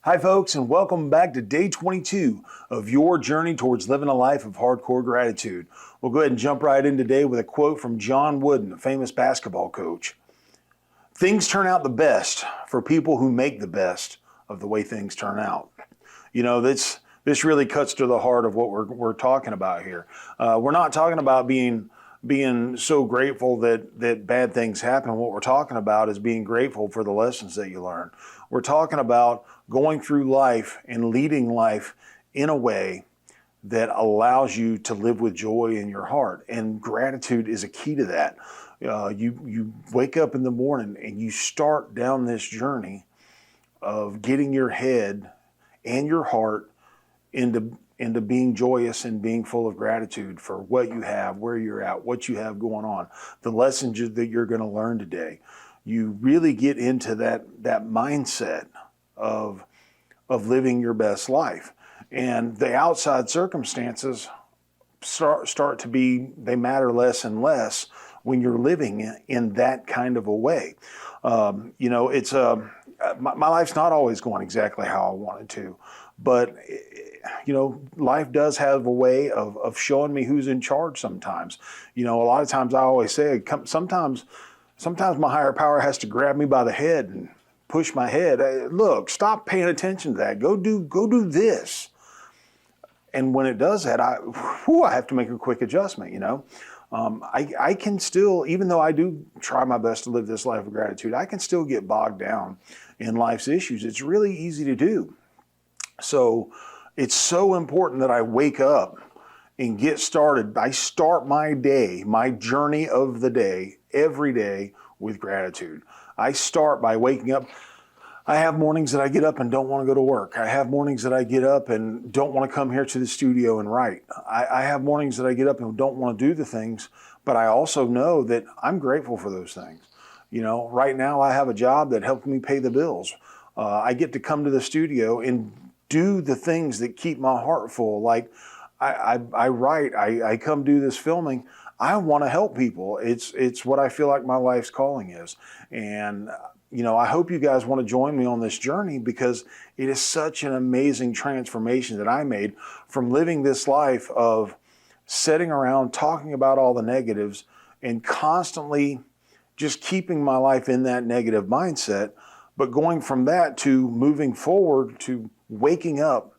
Hi folks, and welcome back to day 22 of your journey towards living a life of hardcore gratitude. We'll go ahead and jump right in today with a quote from John Wooden, a famous basketball coach. Things turn out the best for people who make the best of the way things turn out. You know, this really cuts to the heart of what we're talking about here. We're not talking about being so grateful that bad things happen. What we're talking about is being grateful for the lessons that you learn. We're talking about going through life and leading life in a way that allows you to live with joy in your heart. And gratitude is a key to that. You wake up in the morning and you start down this journey of getting your head and your heart into being joyous and being full of gratitude for what you have, where you're at, what you have going on, the lessons that you're going to learn today. You really get into that mindset of living your best life. And the outside circumstances start to be, they matter less and less when you're living in that kind of a way. My life's not always going exactly how I wanted to, but life does have a way of showing me who's in charge sometimes. A lot of times I always say, sometimes my higher power has to grab me by the head and push my head. Hey, look, stop paying attention to that. Go do this. And when it does that, I have to make a quick adjustment, I can still, even though I do try my best to live this life of gratitude, I can still get bogged down in life's issues. It's really easy to do. So it's so important that I wake up and get started. I start my day, my journey of the day, every day with gratitude. I start by waking up. I have mornings that I get up and don't want to go to work. I have mornings that I get up and don't want to come here to the studio and write. I have mornings that I get up and don't want to do the things, but I also know that I'm grateful for those things. Right now I have a job that helps me pay the bills. I get to come to the studio and do the things that keep my heart full. Like I write, I come do this filming. I want to help people. It's what I feel like my life's calling is. And I hope you guys want to join me on this journey, because it is such an amazing transformation that I made from living this life of sitting around talking about all the negatives and constantly just keeping my life in that negative mindset, but going from that to moving forward to waking up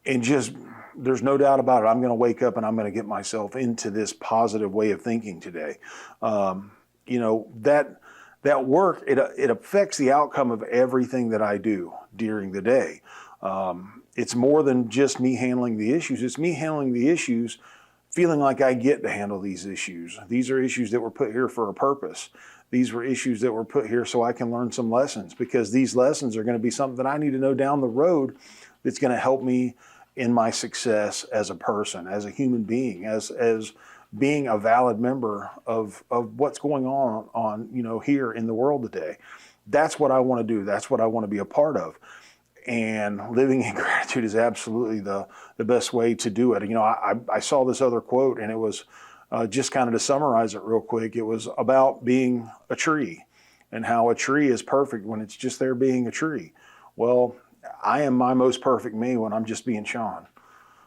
and just, there's no doubt about it, I'm going to wake up and I'm going to get myself into this positive way of thinking today. That work, it affects the outcome of everything that I do during the day. It's more than just me handling the issues. It's me handling the issues, feeling like I get to handle these issues. These are issues that were put here for a purpose. These were issues that were put here so I can learn some lessons, because these lessons are going to be something that I need to know down the road that's going to help me in my success as a person, as a human being, as being a valid member of what's going on here in the world today. That's what I want to do. That's what I want to be a part of. And living in gratitude is absolutely the best way to do it. I saw this other quote, and it was just kind of to summarize it real quick. It was about being a tree and how a tree is perfect when it's just there being a tree. Well, I am my most perfect me when I'm just being Sean.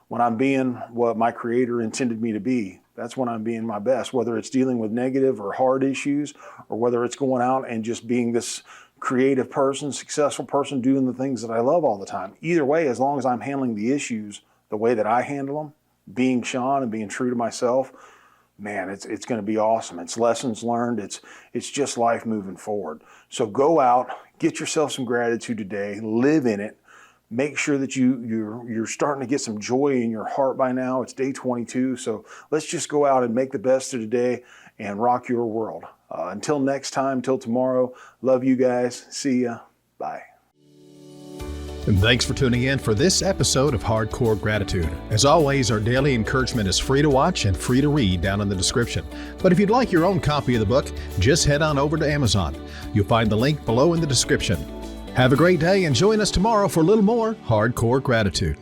When I'm being what my Creator intended me to be, that's when I'm being my best, whether it's dealing with negative or hard issues, or whether it's going out and just being this creative person, successful person, doing the things that I love all the time. Either way, as long as I'm handling the issues the way that I handle them, being Sean and being true to myself, man, it's going to be awesome. It's lessons learned. It's just life moving forward. So go out, get yourself some gratitude today, live in it. Make sure that you're starting to get some joy in your heart by now. It's day 22, so let's just go out and make the best of today and rock your world. Until next time, till tomorrow, love you guys. See ya. Bye. And thanks for tuning in for this episode of Hardcore Gratitude. As always, our daily encouragement is free to watch and free to read down in the description. But if you'd like your own copy of the book, just head on over to Amazon. You'll find the link below in the description. Have a great day and join us tomorrow for a little more Hardcore Gratitude.